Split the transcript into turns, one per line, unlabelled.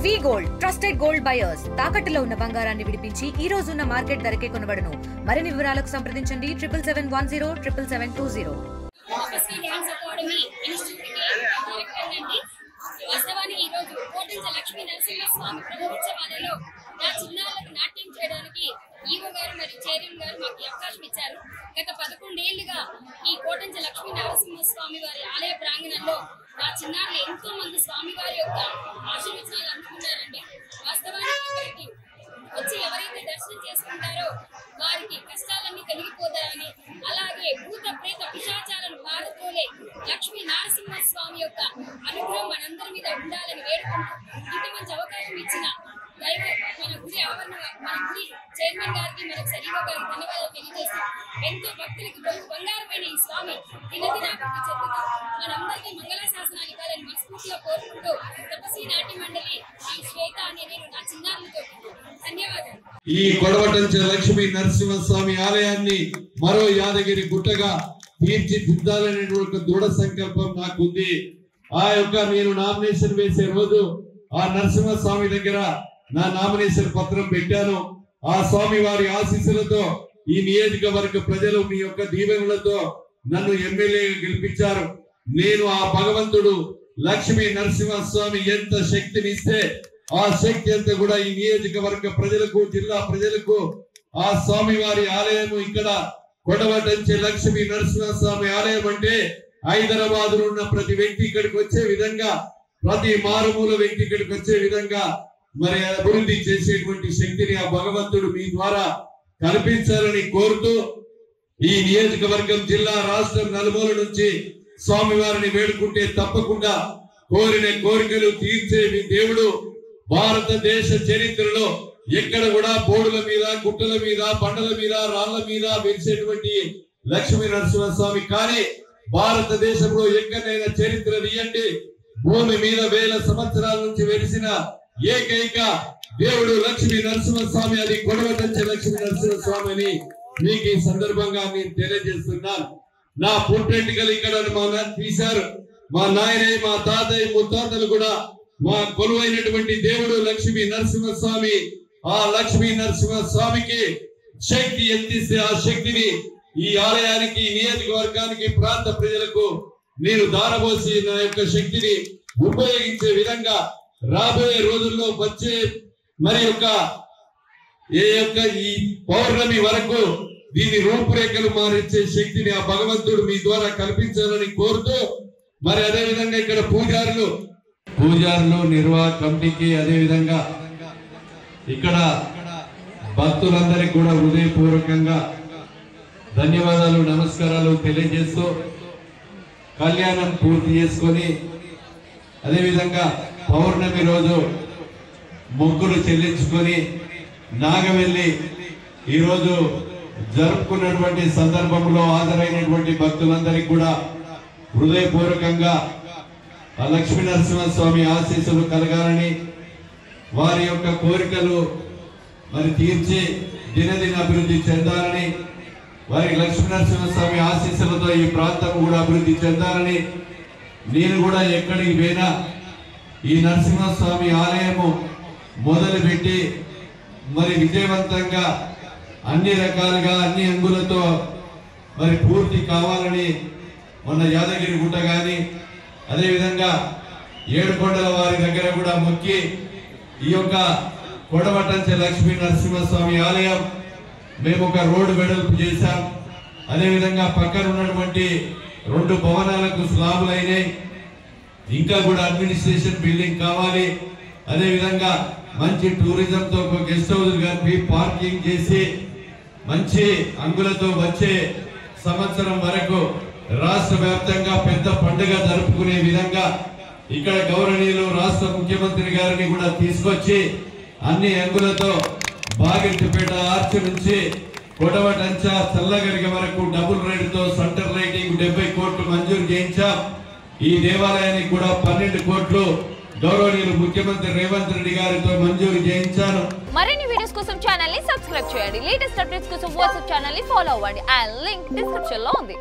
వి gold trusted gold buyers తాకట్టులో ఉన్న బంగారాన్ని విడిపించి ఈ రోజు ఉన్న మార్కెట్ ధరకే కొనబడును. మరిన్ని వివరాలకు సంప్రదించండి 7710772020.
వాస్తవానికి ఈ రోజు కోటంచ లక్ష్మీ నరసింహస్వామి బ్రహ్మోత్సవాలలో నా చిన్నారులకు నాట్యం చేయడానికి ఈవో గారు మరియు చైర్మన్ గారు మాకు అవకాశం ఇచ్చారు. గత 11 ఏళ్లుగా ఈ కోటంచ లక్ష్మీ నరసింహస్వామి వారి ఆలయ ప్రాంగణంలో నా చిన్నారులు ఎంతో మంది స్వామి వారి యొక్క ఆశీర్వచనాలు అందుకున్నారండి. వాస్తవానికి ఇక్కడికి వచ్చి ఎవరైతే దర్శనం చేసుకుంటారో వారికి కష్టాలన్నీ కలిగిపోతారని, అలాగే భూత ప్రేత పిశాచాలను పారతోలే లక్ష్మీ నరసింహస్వామి యొక్క అనుగ్రహం మనందరి మీద ఉండాలని వేడుకుంటూ ఇంత మంచి అవకాశం ఇచ్చిన దైవ మన గుడి ఆవరణ మన గుడి చైర్మన్ గారికి మనకు సరిగా గారికి ధన్యవాదాలు తెలియజేస్తూ ఎంతో భక్తులకు బంగారమైన ఈ స్వామి దినదినాభివృద్ధి చెందుతూ మనందరికీ మంగళాశాసనాలు ఇవ్వాలని మనస్ఫూర్తిగా కోరుకుంటూ తపస్వి నాట్య మండలి ఈ శ్వేత అనే నేను నా చిన్నారులతో ధన్యవాదాలు.
ఈ కొడవటంచ లక్ష్మీ నరసింహస్వామి ఆలయాన్ని మరో యాదగిరి గుట్టగా తీర్చిదిద్దాలనేటువంటి దృఢ సంకల్పం నాకుంది. ఆ యొక్క నేను నామినేషన్ వేసే రోజు ఆ నరసింహస్వామి దగ్గర నా నామినేషన్ పత్రం పెట్టాను. ఆ స్వామి వారి ఆశీస్సులతో ఈ నియోజకవర్గ ప్రజలు మీ యొక్క దీవెనలతో నన్ను ఎమ్మెల్యేగా గెలిపించారు. నేను ఆ భగవంతుడు లక్ష్మీ నరసింహస్వామి ఎంత శక్తినిస్తే ఆ శక్తి అంతా కూడా ఈ నియోజకవర్గ ప్రజలకు జిల్లా ప్రజలకు ఆ స్వామి వారి ఆలయము ఇక్కడ కొడవటంచే లక్ష్మీ నరసింహస్వామి ఆలయం అంటే హైదరాబాద్ లో ఉన్న ప్రతి వ్యక్తి ఇక్కడికి వచ్చే విధంగా, ప్రతి మారుమూల వ్యక్తి ఇక్కడికి వచ్చే విధంగా మరి అభివృద్ధి చేసేటువంటి శక్తిని ఆ భగవంతుడు మీ ద్వారా కల్పించాలని కోరుతూ ఈ నియోజకవర్గం జిల్లా రాష్ట్రం నలుమూల నుంచి స్వామి వారిని వేడుకుంటే తప్పకుండా కోరిన కోరికలు తీర్చే మీ దేవుడు. భారతదేశ చరిత్రలో ఎక్కడ కూడా బోడుల మీద, గుట్టల మీద, బండల మీద, రాళ్ల మీద వెలిసేటువంటి లక్ష్మీ నరసింహస్వామి కానీ భారతదేశంలో ఎక్కడైనా చరిత్ర తీయండి, భూమి మీద వేల సంవత్సరాల నుంచి వెలిసిన ఏకైక దేవుడు లక్ష్మీ నరసింహస్వామి. అది కొడవటంచే లక్ష్మీ నరసింహస్వామి అని మీకు ఈ సందర్భంగా నేను తెలియజేస్తున్నాను. నా పుట్టెంటికలు ఇక్కడ మా తీశారు. మా నాయనయ్య, మా తాతయ్య, ముత్తాతలు కూడా మా కొలువైనటువంటి దేవుడు లక్ష్మీ నరసింహస్వామి. ఆ లక్ష్మీ నరసింహస్వామికి శక్తి ఎత్తిస్తే ఆ శక్తిని ఈ ఆలయానికి, నియోజకవర్గానికి, ప్రాంత ప్రజలకు నేను దారబోసి నా యొక్క శక్తిని ఉపయోగించే విధంగా రాబోయే రోజుల్లో వచ్చే మరి ఈ పౌర్ణమి వరకు దీని రూపురేఖలు మారించే శక్తిని ఆ భగవంతుడు మీ ద్వారా కల్పించాలని కోరుతూ మరి అదే విధంగా ఇక్కడ పూజారులు నిర్వాహక కమిటీకి, అదే విధంగా ఇక్కడ భక్తులందరికీ కూడా హృదయపూర్వకంగా ధన్యవాదాలు, నమస్కారాలు తెలియజేస్తూ కళ్యాణం పూర్తి చేసుకొని అదేవిధంగా పౌర్ణమి రోజు మొక్కులు చెల్లించుకొని నాగవెల్లి ఈరోజు జరుపుకున్నటువంటి సందర్భంలో హాజరైనటువంటి భక్తులందరికీ కూడా హృదయపూర్వకంగా ఆ లక్ష్మీ నరసింహస్వామి ఆశీస్సులు కలగాలని, వారి యొక్క కోరికలు మరి తీర్చి దినదిన అభివృద్ధి చెందాలని, వారి లక్ష్మీ నరసింహస్వామి ఆశీస్సులతో ఈ ప్రాంతం కూడా అభివృద్ధి చెందాలని, నేను కూడా ఎక్కడికి పోయినా ఈ నరసింహస్వామి ఆలయము మొదలుపెట్టి మరి విజయవంతంగా అన్ని రకాలుగా అన్ని అంగులతో మరి పూర్తి కావాలని మన యాదగిరి గుట్ట కానీ అదేవిధంగా ఏడుకొండల వారి దగ్గర కూడా మొక్కి ఈ యొక్క కొడవటంచే లక్ష్మీ నరసింహస్వామి ఆలయం మేము ఒక రోడ్డు వెడల్పు చేశాం. అదేవిధంగా పక్కన ఉన్నటువంటి 2 భవనాలకు స్లాబులు అయినాయి. ఇంకా కూడా అడ్మినిస్ట్రేషన్ బిల్డింగ్ కావాలి. అదేవిధంగా మంచి టూరిజంతో ఒక గెస్ట్ హౌస్ కలిపి పార్కింగ్ చేసి మంచి అంగులతో వచ్చే సంవత్సరం వరకు రాష్ట్ర వ్యాప్తంగా పెద్ద పండుగ జరుపుకునే విధంగా ఇక్కడ గౌరవనీయులు రాష్ట్ర ముఖ్యమంత్రి గారిని కూడా తీసుకొచ్చి అన్ని అంగులతో బాగెట్టిపేట ఆర్చ్ నుంచి కొడవటంచ చల్లగరిగ వరకు డబుల్ రైడ్తో సెంటర్ లైటింగ్ 70 కోట్లు మంజూరు చేయించాం. ఈ దేవాలయానికి కూడా 12 కోట్లు గౌరవనీయులు ముఖ్యమంత్రి రేవంత్ రెడ్డి గారితో మంజూరు చేయించాను.
మరిన్ని వీడియోస్ కోసం ఛానల్ ని సబ్స్క్రైబ్ చేయండి. లేటెస్ట్ అప్డేట్స్ కోసం వాట్సాప్ ఛానల్ ని ఫాలో అవ్వండి. ఆ లింక్ డిస్క్రిప్షన్ లో ఉంది.